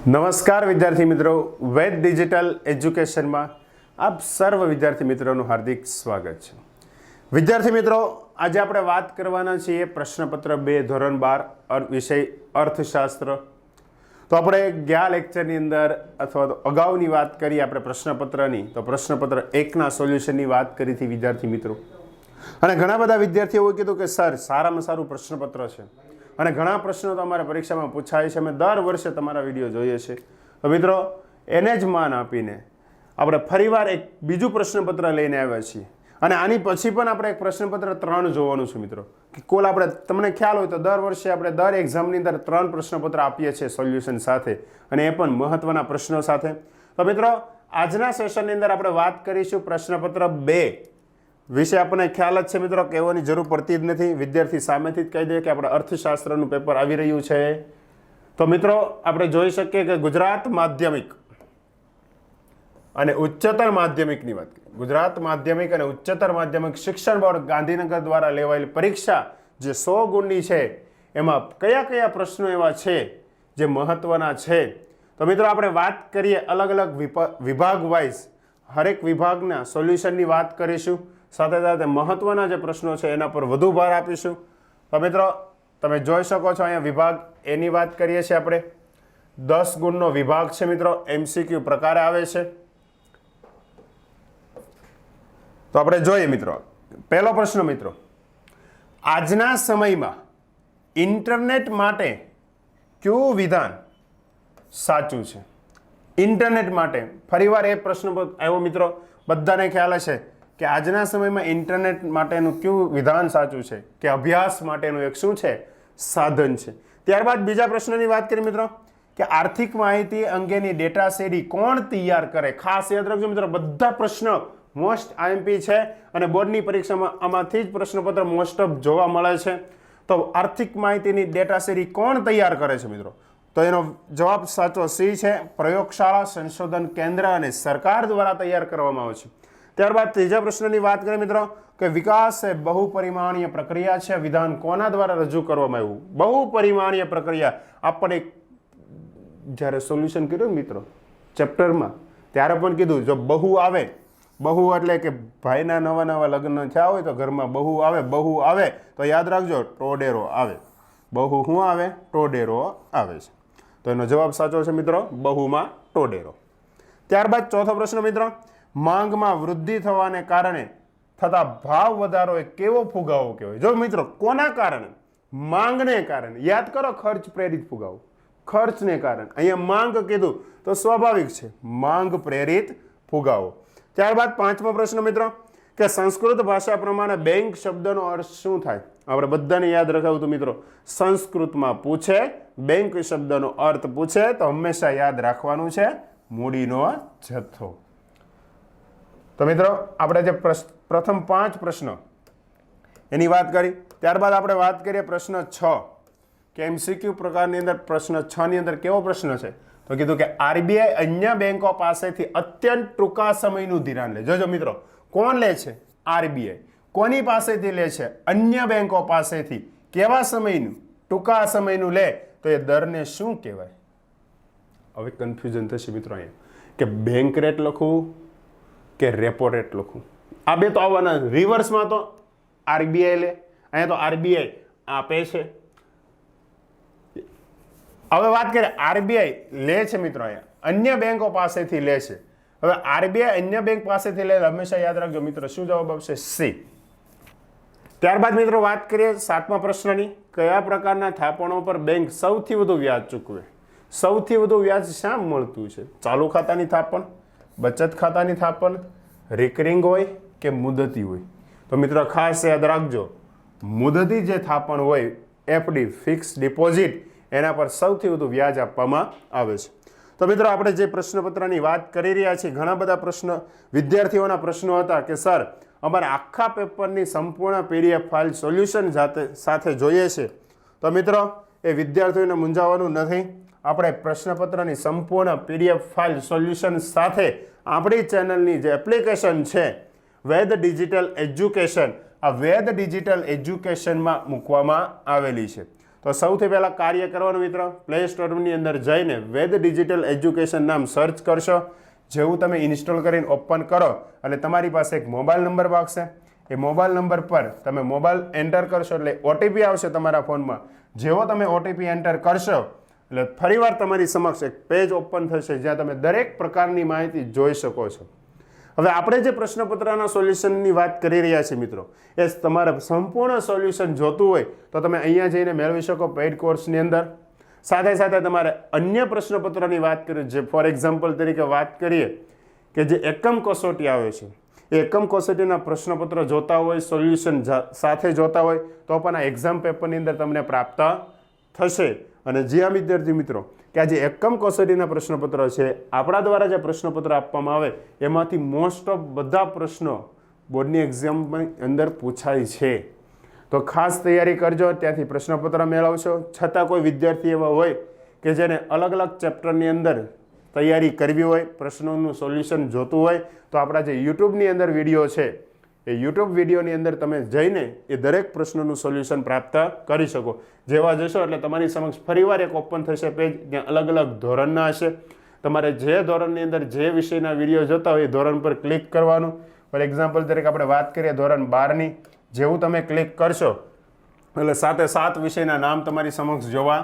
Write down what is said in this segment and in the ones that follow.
નમસ્કાર વિદ્યાર્થી મિત્રો, વેદ ડિજિટલ એજ્યુકેશનમાં આપ સર્વ વિદ્યાર્થી મિત્રોનું હાર્દિક સ્વાગત છે. વિદ્યાર્થી મિત્રો, આજે આપણે વાત કરવાના છીએ પ્રશ્નપત્ર 2 ધોરણ 12 વિષય અર્થશાસ્ત્ર. તો આપણે ગયા લેક્ચરની અંદર અથવા તો અગાઉની વાત કરી આપણે પ્રશ્નપત્રની, તો પ્રશ્નપત્ર 1ના સોલ્યુશનની વાત કરી હતી વિદ્યાર્થી મિત્રો. અને ઘણા બધા વિદ્યાર્થીઓએ કીધું કે સર સારામાં સારું પ્રશ્નપત્ર છે અને ઘણા પ્રશ્નો તો અમારા પરીક્ષામાં પૂછાય છે, અમે દર વર્ષે તમારા વિડીયો જોઈએ છે. તો મિત્રો એને જ માન આપીને આપણે ફરીવાર એક બીજું પ્રશ્નપત્ર લઈને આવ્યા છીએ અને આની પછી પણ આપણે એક પ્રશ્નપત્ર 3 જોવાનું છે મિત્રો. કે કુલ આપણે તમને ખ્યાલ હોય તો દર વર્ષે આપણે દર એક્ઝામની અંદર 3 પ્રશ્નપત્ર આપીએ છીએ સોલ્યુશન સાથે, અને એ પણ મહત્વના પ્રશ્નો સાથે. તો મિત્રો આજના સેશનની અંદર આપણે વાત કરીશું પ્રશ્નપત્ર 2 વિશે. આપણને ખ્યાલ જ છે મિત્રો, કહેવાની જરૂર પડતી જ નથી, વિદ્યાર્થી સામેથી જ કહી દે કે આપણે અર્થશાસ્ત્રનું પેપર આવી રહ્યું છે. તો મિત્રો આપણે જોઈ શકીએ કે ગુજરાત માધ્યમિક અને ઉચ્ચતર માધ્યમિકની વાત કરીએ. ગુજરાત માધ્યમિક અને ઉચ્ચતર માધ્યમિક શિક્ષણ બોર્ડ ગાંધીનગર દ્વારા લેવાયેલી પરીક્ષા જે 100 ગુણની છે, એમાં કયા કયા પ્રશ્નો એવા છે જે મહત્વના છે. તો મિત્રો આપણે વાત કરીએ અલગ અલગ વિભાગ વાઇઝ, હરેક વિભાગના સોલ્યુશનની વાત કરીશું. સાથે સાથે મહત્વના જે પ્રશ્નો છે એના પર વધુ ભાર આપીશું. તો મિત્રો તમે જોઈ શકો છો અહીંયા વિભાગ એની વાત કરીએ છીએ આપણે. 10 ગુણનો વિભાગ છે મિત્રો, MCQ પ્રકારે આવે છે. તો આપણે જોઈએ મિત્રો, પહેલો પ્રશ્ન મિત્રો, આજના સમયમાં ઇન્ટરનેટ માટે કયું વિધાન સાચું છે? ઇન્ટરનેટ માટે ફરીવાર એ પ્રશ્ન આવ્યો મિત્રો, બધાને ખ્યાલ હશે કે આજના સમયમાં ઇન્ટરનેટ માટેનું કયું વિધાન સાચું છે, કે અભ્યાસ માટેનું એક શું છે, સાધન છે. ત્યારબાદ બીજા પ્રશ્નની વાત કરીએ મિત્રો, કે આર્થિક માહિતી અંગેની ડેટા શેરી કોણ તૈયાર કરે? ખાસ યાદ રાખજો મિત્રો, બધા પ્રશ્નો મોસ્ટ IMP છે અને બોર્ડની પરીક્ષામાં આમાંથી જ પ્રશ્નપત્ર મોસ્ટ ઓફ જોવા મળે છે. તો આર્થિક માહિતીની ડેટા શેરી કોણ તૈયાર કરે છે મિત્રો? તો એનો જવાબ સાચો C છે. પ્રયોગશાળા, સંશોધન કેન્દ્ર અને સરકાર દ્વારા તૈયાર કરવામાં આવે છે. ત્યારબાદ ત્રીજા પ્રશ્નની વાત કરીએ મિત્રો, કે વિકાસ એ બહુપરિમાણીય પ્રક્રિયા છે, વિધાન કોના દ્વારા રજૂ કરવામાં આવ્યું? બહુપરિમાણીય પ્રક્રિયા આપણે જ્યારે સોલ્યુશન કર્યું મિત્રો ચેપ્ટરમાં, ત્યારે પણ કીધું જો બહુ આવે, બહુ એટલે કે ભાઈના નવા નવા લગ્ન થયા હોય તો ઘરમાં બહુ આવે, બહુ આવે તો યાદ રાખજો ટોડેરો આવે. બહુ શું આવે? ટોડેરો આવે છે. તો એનો જવાબ સાચો છે મિત્રો, બહુમાં ટોડેરો. ત્યારબાદ ચોથો પ્રશ્ન મિત્રો, માંગમાં વૃદ્ધિ થવાને કારણે થતા ભાવ વધારો એ કેવો ફુગાવો કહેવાય? જો મિત્રો કોના કારણે? માંગને કારણે. યાદ કરો, ખર્ચ પ્રેરિત ફુગાવો. ખર્ચને કારણે અહીંયા માંગ કીધું તો સ્વાભાવિક છે, માંગ પ્રેરિત ફુગાવો. ત્યારબાદ પાંચમો પ્રશ્ન મિત્રો, કે સંસ્કૃત ભાષા પ્રમાણે બેંક શબ્દનો અર્થ શું થાય? આપણે બધાને યાદ રખાવું તો મિત્રો, સંસ્કૃતમાં પૂછે, બેંક શબ્દનો અર્થ પૂછે તો હંમેશા યાદ રાખવાનું છે મૂડીનો જથ્થો. તો મિત્રો આપણે જે પ્રથમ 5 પ્રશ્નો એની વાત કરી. ત્યારબાદ આપણે વાત કરીએ પ્રશ્ન 6, કે MCQ પ્રકારની અંદર પ્રશ્ન 6 ની અંદર કેવો પ્રશ્ન છે? તો કીધું કે RBI અન્ય બેંકો પાસેથી અત્યંત ટૂંકા સમયનું ધિરાણ લે. જોજો મિત્રો, કોણ લે છે? RBI. કોની પાસેથી લે છે? અન્ય બેંકો પાસેથી. કેવા સમયનું? ટૂંકા સમયનું લે તો એ દરને શું કહેવાય? હવે કન્ફ્યુઝન થશે મિત્રો અહીંયા, કે બેંક રેટ લખવું કે રેપો રેટ લખવું. આ બે તો આવવાના. રિવર્સમાં તો RBI લે, અહીંયા તો RBI આપે છે. હવે વાત કરીએ, RBI લે છે મિત્રો, અહીંયા અન્ય બેંકો પાસેથી લે છે. હવે RBI અન્ય બેંક પાસેથી લે, હંમેશા યાદ રાખજો મિત્રો, શું જવાબ આવશે? C. ત્યારબાદ મિત્રો વાત કરીએ 7મા પ્રશ્નની, કયા પ્રકારના થાપણો પર બેંક સૌથી વધુ વ્યાજ ચૂકવે? સૌથી વધુ વ્યાજ શા મળતું છે? ચાલુ ખાતાની થાપણ, બચત ખાતાની થાપણ, રિકરિંગ હોય કે મુદતી હોય? તો મિત્રો ખાસ યાદ રાખજો, મુદતી જે થાપણ હોય, FD ફિક્સ ડિપોઝિટ, એના પર સૌથી વધુ વ્યાજ આપવામાં આવે છે. તો મિત્રો આપણે જે પ્રશ્નપત્રની વાત કરી રહ્યા છીએ, ઘણા બધા પ્રશ્નો વિદ્યાર્થીઓના પ્રશ્નો હતા કે સર અમારે આખા પેપરની સંપૂર્ણ PDF ફાઇલ સોલ્યુશન સાથે જોઈએ છે. તો મિત્રો એ વિદ્યાર્થીઓને મૂંઝાવવાનું નથી. આપણે પ્રશ્નપત્રની સંપૂર્ણ PDF ફાઇલ સોલ્યુશન સાથે આપણી ચેનલની જે એપ્લિકેશન છે વેદ ડિજિટલ એજ્યુકેશન, આ વેદ ડિજિટલ એજ્યુકેશનમાં મૂકવામાં આવેલી છે. તો તો સૌથી પહેલાં કાર્ય કરવાનું મિત્રો, પ્લે સ્ટોરની અંદર જઈને વેદ ડિજિટલ એજ્યુકેશન નામ સર્ચ કરશો. જેવું તમે ઇન્સ્ટોલ કરીને ઓપન કરો એટલે તમારી પાસે એક મોબાઈલ નંબર માગશે. એ મોબાઈલ નંબર પર તમે મોબાઈલ એન્ટર કરશો એટલે ઓટીપી આવશે તમારા ફોનમાં. જેવો તમે ઓટીપી એન્ટર કરશો એટલે ફરીવાર તમારી સમક્ષ એક પેજ ઓપન થશે જ્યાં તમે દરેક પ્રકારની માહિતી જોઈ શકો છો. હવે આપણે જે પ્રશ્નપત્રના સોલ્યુશનની વાત કરી રહ્યા છીએ મિત્રો, એ તમારે સંપૂર્ણ સોલ્યુશન જોતું હોય તો તમે અહીંયા જઈને મેળવી શકો પેઇડ કોર્સની અંદર. સાથે સાથે તમારે અન્ય પ્રશ્નપત્રની વાત કરીએ, જે ફોર એક્ઝામ્પલ તરીકે વાત કરીએ કે જે એકમ કસોટી આવે છે, એ એકમ કસોટીના પ્રશ્નપત્ર જોતા હોય, સોલ્યુશન સાથે જોતા હોય તો પણ આ એક્ઝામ પેપરની અંદર તમને પ્રાપ્ત થશે. અને જ્યાં વિદ્યાર્થી મિત્રો કે આ જે એકમ કસોટીના પ્રશ્નપત્રો છે, આપણા દ્વારા જે પ્રશ્નપત્ર આપવામાં આવે એમાંથી મોસ્ટ ઓફ બધા પ્રશ્નો બોર્ડની એક્ઝામની અંદર પૂછાય છે. તો ખાસ તૈયારી કરજો, ત્યાંથી પ્રશ્નપત્ર મેળવશો. છતાં કોઈ વિદ્યાર્થી એવા હોય કે જેને અલગ અલગ ચેપ્ટરની અંદર તૈયારી કરવી હોય, પ્રશ્નોનું સોલ્યુશન જોતું હોય, તો આપણા જે યુટ્યુબની અંદર વિડીયો છે એ યુટ્યુબ વિડીયોની અંદર તમે જઈને એ દરેક પ્રશ્નોનું સોલ્યુશન પ્રાપ્ત કરી શકો. જેવા જશો એટલે તમારી સમક્ષ ફરીવાર એક ઓપન થશે પેજ, જ્યાં અલગ અલગ ધોરણના હશે. તમારે જે ધોરણની અંદર જે વિષયના વિડીયો જોતા હોય એ ધોરણ પર ક્લિક કરવાનું. ફોર એક્ઝામ્પલ તરીકે આપણે વાત કરીએ ધોરણ 12ની, જેવું તમે ક્લિક કરશો એટલે 7 વિષયના નામ તમારી સમક્ષ જોવા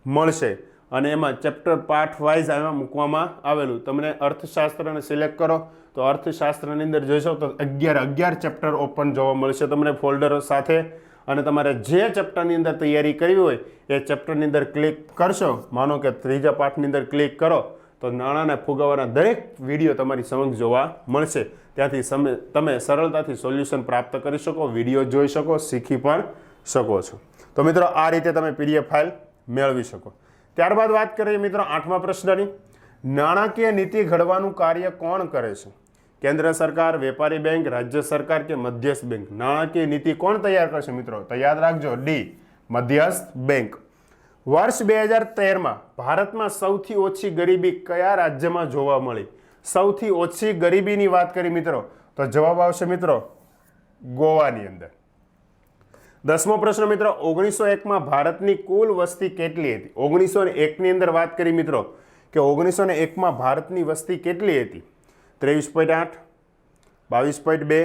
મળશે. અને એમાં ચેપ્ટર પાર્ટ વાઇઝ એમાં મૂકવામાં આવેલું. તમને અર્થશાસ્ત્રને સિલેક્ટ કરો તો અર્થશાસ્ત્રની અંદર જોઈશો તો 11 ચેપ્ટર ઓપન જોવા મળશે તમને ફોલ્ડરો સાથે. અને તમારે જે ચેપ્ટરની અંદર તૈયારી કરવી હોય એ ચેપ્ટરની અંદર ક્લિક કરશો. માનો કે 3જા પાઠની અંદર ક્લિક કરો તો નાણાંના ફુગાવાના દરેક વિડીયો તમારી સમક્ષ જોવા મળશે. ત્યાંથી તમે સરળતાથી સોલ્યુશન પ્રાપ્ત કરી શકો, વિડીયો જોઈ શકો, શીખી પણ શકો છો. તો મિત્રો આ રીતે તમે પીડીએફ ફાઇલ મેળવી શકો. ત્યારબાદ વાત કરીએ મિત્રો 8મા પ્રશ્નની. નાણાકીય નીતિ ઘડવાનું કાર્ય કોણ કરે છે? કેન્દ્ર સરકાર, વેપારી બેંક, રાજ્ય સરકાર કે મધ્યસ્થ બેંક? નાણાકીય નીતિ કોણ તૈયાર કરશે મિત્રો? તો યાદ રાખજો, ડી, મધ્યસ્થ બેંક. વર્ષ 2013માં ભારતમાં સૌથી ઓછી ગરીબી કયા રાજ્યમાં જોવા મળી? સૌથી ઓછી ગરીબીની વાત કરી મિત્રો તો જવાબ આવશે મિત્રો ગોવાની અંદર. 10મો પ્રશ્ન મિત્રો, 1901માં ભારતની કુલ વસ્તી કેટલી હતી? 1901ની અંદર વાત કરી મિત્રો કે 1901માં ભારતની વસ્તી કેટલી હતી? 23.8, 22.2,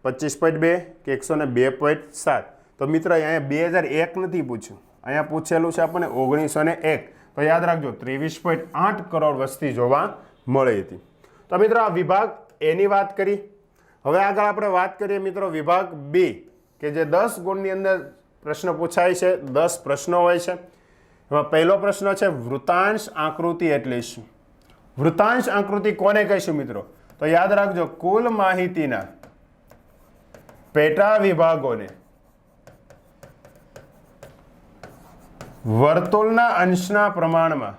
25.2 કે 102.7? તો મિત્રો અહીંયા 2001 નથી પૂછ્યું, અહીંયા પૂછેલું છે આપણને 1901. તો યાદ રાખજો 23.8 કરોડ વસ્તી જોવા મળી હતી. તો મિત્રો આ વિભાગ એની વાત કરી. હવે આગળ આપણે વાત કરીએ મિત્રો વિભાગ બી, કે જે 10 ગુણની અંદર પ્રશ્ન પૂછાય છે. 10 પ્રશ્નો હોય છે. એમાં પહેલો પ્રશ્ન છે વૃતાંશ આકૃતિ એટલે શું? વૃતાંશ આકૃતિ કોને કહીશું મિત્રો? તો યાદ રાખજો કુલ માહિતીના પેટા વિભાગોને વર્તુળના અંશના પ્રમાણમાં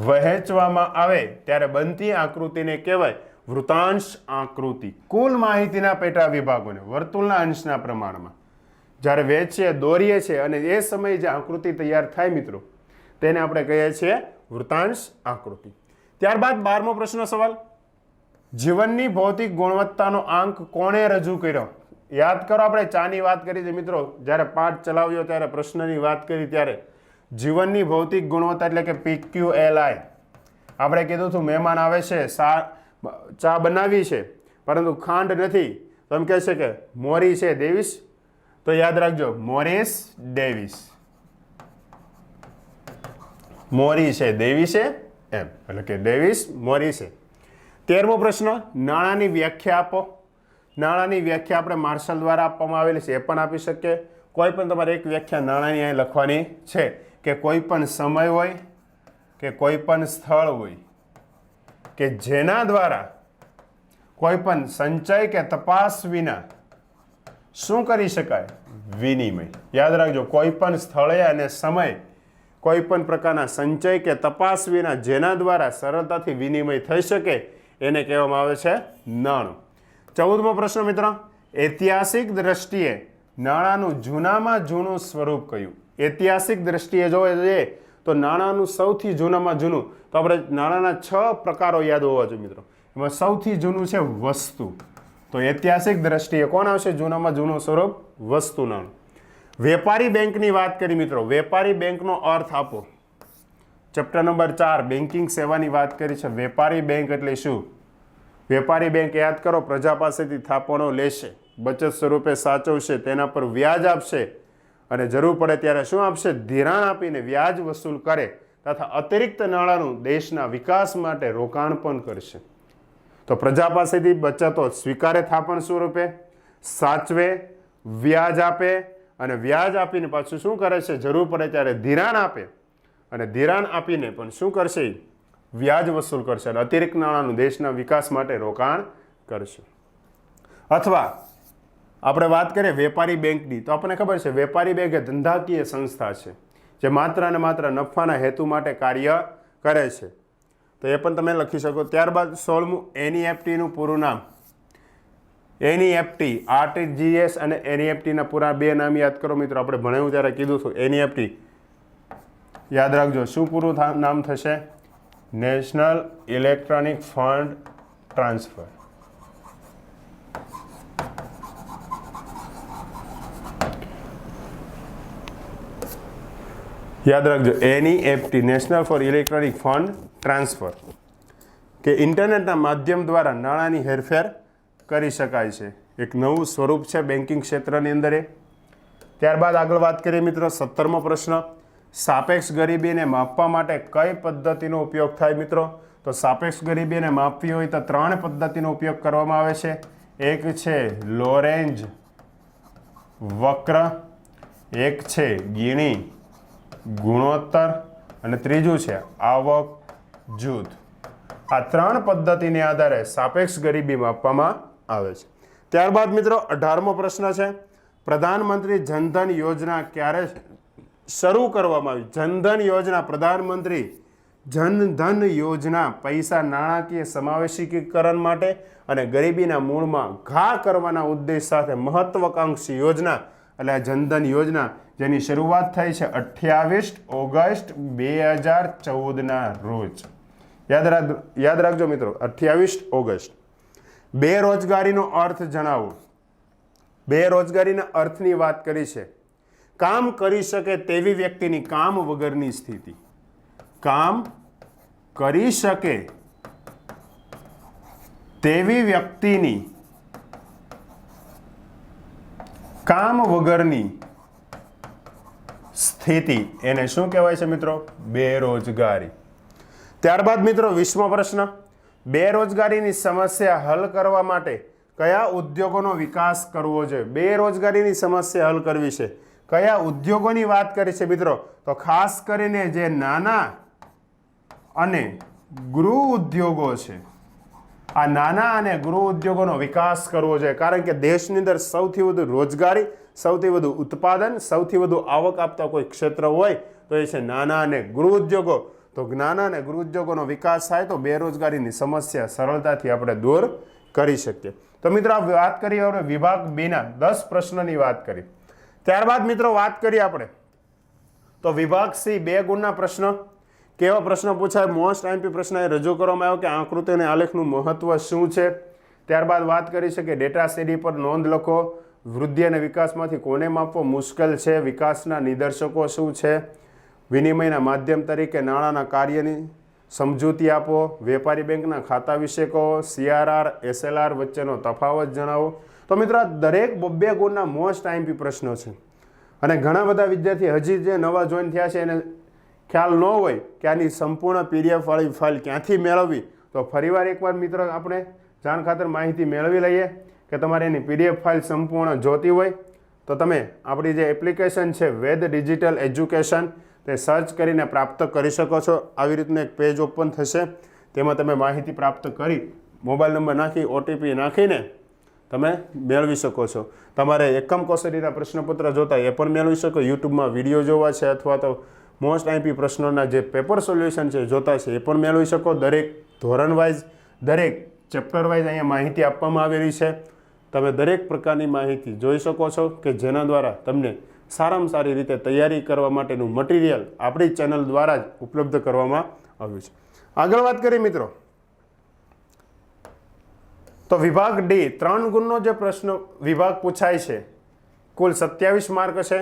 વહેંચવામાં આવે ત્યારે બનતી આકૃતિને કહેવાય વૃતાંશ આકૃતિ. કુલ માહિતીના પેટા વિભાગોને વર્તુળના અંશના પ્રમાણમાં જ્યારે વહેંચીએ, દોરીએ છીએ અને એ સમયે જે આકૃતિ તૈયાર થાય મિત્રો તેને આપણે કહીએ છીએ વૃતાંશ આકૃતિ. ત્યારબાદ 12મો પ્રશ્ન સવાલ, જીવનની ભૌતિક ગુણવત્તાનો આંક કોણે રજૂ કર્યો? યાદ કરો આપણે ચાની વાત કરી છે મિત્રો, જ્યારે પાઠ ચલાવ્યો ત્યારે પ્રશ્નની વાત કરી ત્યારે જીવનની ભૌતિક ગુણવત્તા એટલે કે PQLI આપણે કીધું હતું મહેમાન આવે છે, ચા બનાવી છે પરંતુ ખાંડ નથી, તો એમ કહે છે કે મોરી છે ડેવિસ. તો યાદ રાખજો મોરિસ ડેવિસ. મોરી છે ડેવિસે એમ, એટલે કે ડેવિસ મોરી છે. 13મો પ્રશ્ન, નાણાંની વ્યાખ્યા આપો. નાણાંની વ્યાખ્યા આપણે માર્શલ દ્વારા આપવામાં આવેલી છે, એ પણ આપી શકીએ. કોઈ પણ તમારે એક વ્યાખ્યા નાણાંની અહીં લખવાની છે કે કોઈ પણ સમય હોય કે કોઈ પણ સ્થળ હોય કે જેના દ્વારા કોઈ પણ સંચય કે તપાસ વિના શું કરી શકાય? વિનિમય. યાદ રાખજો કોઈ પણ સ્થળે અને સમય કોઈ પણ પ્રકારના સંચય કે તપાસ વિના જેના દ્વારા સરળતાથી વિનિમય થઈ શકે એને કહેવામાં આવે છે નાણું. 14મો પ્રશ્ન મિત્રો, ઐતિહાસિક દ્રષ્ટિએ નાણાંનું જૂનામાં જૂનું સ્વરૂપ કયું? ઐતિહાસિક દ્રષ્ટિએ જોવા જઈએ તો નાણાંનું સૌથી જૂનામાં જૂનું, તો આપણે નાણાંના 6 પ્રકારો યાદ હોવા જોઈએ મિત્રો. એમાં સૌથી જૂનું છે વસ્તુ. તો ઐતિહાસિક દ્રષ્ટિએ કોણ આવશે જૂનામાં જૂનું સ્વરૂપ? વસ્તુ નાણું. વેપારી બેંકની વાત કરી મિત્રો, વેપારી બેંકનો અર્થ આપો. ચેપ્ટર નંબર 4 બેન્કિંગ સેવાની વાત કરી છે. વેપારી બેંક એટલે શું? વેપારી બેંક યાદ કરો, પ્રજા પાસેથી થાપણો લેશે, બચત સ્વરૂપે સાચવશે, તેના પર વ્યાજ આપશે અને જરૂર પડે ત્યારે શું આપશે? ધિરાણ આપીને વ્યાજ વસૂલ કરે તથા અતિરિક્ત નાણાંનું દેશના વિકાસ માટે રોકાણ પણ કરશે. તો પ્રજા પાસેથી બચતો સ્વીકારે થાપણ સ્વરૂપે, સાચવે, વ્યાજ આપે અને વ્યાજ આપીને પાછું શું કરે છે? જરૂર પડે ત્યારે ધિરાણ આપે અને ધિરાણ આપીને પણ શું કરશે? વ્યાજ વસૂલ કરશે અને અતિરિક્ત નાણાંનું દેશના વિકાસ માટે રોકાણ કરશે. અથવા આપણે વાત કરીએ વેપારી બેંકની, તો આપણને ખબર છે વેપારી બેંક એ ધંધાકીય સંસ્થા છે જે માત્ર અને માત્ર નફાના હેતુ માટે કાર્ય કરે છે. તો એ પણ તમે લખી શકો. ત્યારબાદ 16મું એનઈએફટીનું પૂરું નામ. એનઈએફટી, આરટીજીએસ અને એનઈએફટીના પૂરા બે નામ યાદ કરો મિત્રો. આપણે ભણાવ્યું ત્યારે કીધું હતું. એનઈએફટી યાદ રાખજો, શું પૂરું નામ થશે? National electronic fund transfer. યાદ રાખજો, NEFT, national for electronic fund transfer, કે ઇન્ટરનેટના માધ્યમ દ્વારા નાણાંની હેરફેર કરી શકાય છે. એક નવું સ્વરૂપ છે બેન્કિંગ ક્ષેત્રની અંદર. ત્યારબાદ આગળ વાત કરીએ મિત્રો, 17મો પ્રશ્ન. સાપેક્ષ ગરીબીને માપવા માટે કઈ પદ્ધતિનો ઉપયોગ થાય મિત્રો? તો સાપેક્ષ ગરીબીને માપવી હોય તો 3 પદ્ધતિનો ઉપયોગ કરવામાં આવે છે. એક છે લોરેન્જ વક્ર, એક છે ગીણી ગુણોત્તર અને ત્રીજું છે આવક જૂથ. આ 3 પદ્ધતિને આધારે સાપેક્ષ ગરીબી માપવામાં આવે છે. ત્યારબાદ મિત્રો 18મો પ્રશ્ન છે. પ્રધાનમંત્રી જનધન યોજના ક્યારે શરૂ કરવામાં આવી? જનધન યોજના, પ્રધાનમંત્રી જનધન યોજના પૈસા નાણાકીય સમાવેશીકરણ માટે અને ગરીબીના મૂળમાં ઘા કરવાના ઉદ્દેશ સાથે મહત્વાકાંક્ષી યોજના એટલે આ જનધન યોજના, જેની શરૂઆત થઈ છે 28 ઓગસ્ટ 2014ના રોજ. યાદ રાખજો મિત્રો, 28 ઓગસ્ટ. બેરોજગારીનો અર્થ જણાવો. બેરોજગારીના અર્થની વાત કરી છે. કામ કરી શકે તેવી વ્યક્તિની કામ વગરની સ્થિતિ. કામ કરી શકે તેવી વ્યક્તિની કામ વગરની સ્થિતિ, એને શું કહેવાય છે મિત્રો? બેરોજગારી. ત્યારબાદ મિત્રો 20મો પ્રશ્ન. બેરોજગારીની સમસ્યા હલ કરવા માટે કયા ઉદ્યોગોનો વિકાસ કરવો જોઈએ? બેરોજગારીની સમસ્યા હલ કરવી છે, કયા ઉદ્યોગોની વાત કરી છે મિત્રો? તો ખાસ કરીને જે નાના અને ગૃહ ઉદ્યોગો છે, આ નાના અને ગૃહ ઉદ્યોગોનો વિકાસ કરવો જોઈએ. કારણ કે દેશની અંદર સૌથી વધુ રોજગારી, સૌથી વધુ ઉત્પાદન, સૌથી વધુ આવક આપતા કોઈ ક્ષેત્ર હોય તો એ છે નાના અને ગૃહ ઉદ્યોગો. તો નાના અને ગૃહ ઉદ્યોગોનો વિકાસ થાય તો બેરોજગારીની સમસ્યા સરળતાથી આપણે દૂર કરી શકીએ. તો મિત્રો આ વાત કરી હવે વિભાગ 2ના 10 પ્રશ્નની વાત કરી. ત્યારબાદ મિત્રો વાત કરીએ આપણે તો વિભાગ C 2 ગુણના પ્રશ્ન. કેવા પ્રશ્ન પૂછાય? મોસ્ટ આઈએમપી પ્રશ્ન એ રજૂ કરવામાં આવ્યો કે આકૃતિ અને આલેખનું મહત્વ શું છે. ત્યારબાદ વાત કરી છે કે ડેટા સીડી પર નોંધ લખો. વૃદ્ધિ અને વિકાસમાંથી કોને માપવો મુશ્કેલ છે? વિકાસના નિદર્શકો શું છે? વિનિમયના માધ્યમ તરીકે નાણાંના કાર્યની સમજૂતી આપો. વેપારી બેંકના ખાતા વિશે કહો. CRR SLR વચ્ચેનો તફાવત જણાવો. તો મિત્રો આ દરેક 2 ગુણના મોસ્ટ આઈએમપી પ્રશ્નો છે અને ઘણા બધા વિદ્યાર્થી હજી જે નવા જોઈન થયા છે એને ખ્યાલ ન હોય કે આની સંપૂર્ણ PDF વાળી ફાઇલ ક્યાંથી મેળવવી. તો ફરીવાર એકવાર મિત્રો આપણે જાણ ખાતર માહિતી મેળવી લઈએ કે તમારે એની PDF ફાઇલ સંપૂર્ણ જોતી હોય તો તમે આપણી જે એપ્લિકેશન છે વેદ ડિજિટલ એજ્યુકેશન, તે સર્ચ કરીને પ્રાપ્ત કરી શકો છો. આવી રીતનું એક પેજ ઓપન થશે, તેમાં તમે માહિતી પ્રાપ્ત કરી મોબાઈલ નંબર નાખી OTP નાખીને તમે મેળવી શકો છો. તમારે એકમ કસોટીના પ્રશ્નપત્ર જોતા એ પણ મેળવી શકો. યુટ્યુબમાં વિડીયો જોવા છે અથવા તો મોસ્ટ આઈપી પ્રશ્નોના જે પેપર સોલ્યુશન છે જોતા છે એ પણ મેળવી શકો. દરેક ધોરણ વાઇઝ, દરેક ચેપ્ટર વાઇઝ અહીંયા માહિતી આપવામાં આવેલી છે. તમે દરેક પ્રકારની માહિતી જોઈ શકો છો કે જેના દ્વારા તમને સારામાં સારી રીતે તૈયારી કરવા માટેનું મટીરિયલ આપણી ચેનલ દ્વારા જ ઉપલબ્ધ કરવામાં આવ્યું છે. આગળ વાત કરીએ મિત્રો તો વિભાગ D 3 ગુણનો જે પ્રશ્ન વિભાગ પૂછાય છે, કુલ 27 માર્ક છે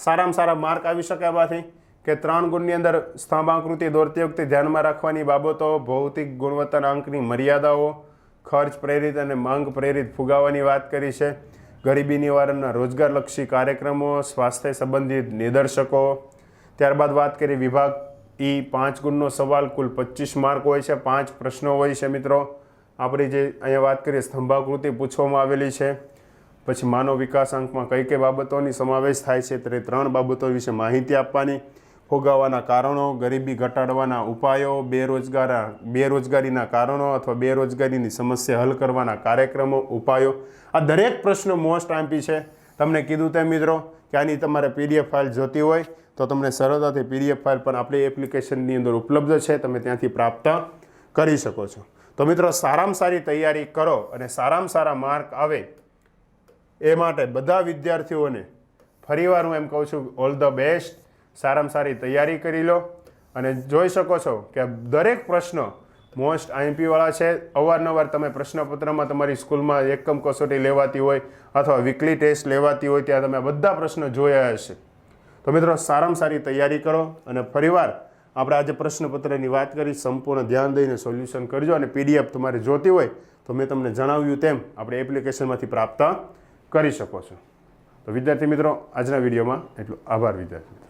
સારામાં સારા માર્ક આવી શકે આમાંથી કે 3 ગુણની અંદર સ્તંભાકૃતિ દોરતી વખતે ધ્યાનમાં રાખવાની બાબતો, ભૌતિક ગુણવત્તાના અંકની મર્યાદાઓ, ખર્ચ પ્રેરિત અને માંગ પ્રેરિત ફુગાવાની વાત કરી છે, ગરીબી નિવારણના રોજગારલક્ષી કાર્યક્રમો, સ્વાસ્થ્ય સંબંધિત નિદર્શકો. ત્યારબાદ વાત કરી વિભાગ ઈ 5 ગુણનો સવાલ, કુલ 25 માર્ક હોય છે, 5 પ્રશ્નો હોય છે મિત્રો. આપણી જે અહીંયા વાત કરીએ સ્તંભાકૃતિ પૂછવામાં આવેલી છે. પછી માનવ વિકાસાંકમાં કઈ કઈ બાબતોની સમાવેશ થાય છે તે 3 બાબતો વિશે માહિતી આપવાની, ફુગાવાના કારણો, ગરીબી ઘટાડવાના ઉપાયો, બેરોજગારીના કારણો અથવા બેરોજગારીની સમસ્યા હલ કરવાના કાર્યક્રમો, ઉપાયો. આ દરેક પ્રશ્નો મોસ્ટ આઈએમપી છે. તમને કીધું તેમ મિત્રો કે આની તમારે પીડીએફ ફાઇલ જોતી હોય તો તમને સરળતાથી પીડીએફ ફાઇલ પણ આપણી એપ્લિકેશનની અંદર ઉપલબ્ધ છે, તમે ત્યાંથી પ્રાપ્ત કરી શકો છો. તો મિત્રો સારામાં સારી તૈયારી કરો અને સારામાં સારા માર્ક આવે એ માટે બધા વિદ્યાર્થીઓને ફરીવાર હું એમ કહું છું ઓલ ધ બેસ્ટ. સારામાં સારી તૈયારી કરી લો અને જોઈ શકો છો કે દરેક પ્રશ્નો મોસ્ટ આઈએમપીવાળા છે. અવારનવાર તમે પ્રશ્નપત્રમાં તમારી સ્કૂલમાં એકમ કસોટી લેવાતી હોય અથવા વીકલી ટેસ્ટ લેવાતી હોય ત્યાં તમે બધા પ્રશ્નો જોયા હશે. તો મિત્રો સારામાં સારી તૈયારી કરો અને ફરીવાર આપણે આજે પ્રશ્નપત્રની વાત કરી, સંપૂર્ણ ધ્યાન દઈને સોલ્યુશન કરજો અને પીડીએફ તમારે જોતી હોય તો મેં તમને જણાવ્યું તેમ આપણે એપ્લિકેશનમાંથી પ્રાપ્ત કરી શકો છો. તો વિદ્યાર્થી મિત્રો આજના વિડીયોમાં એટલું. આભાર વિદ્યાર્થી.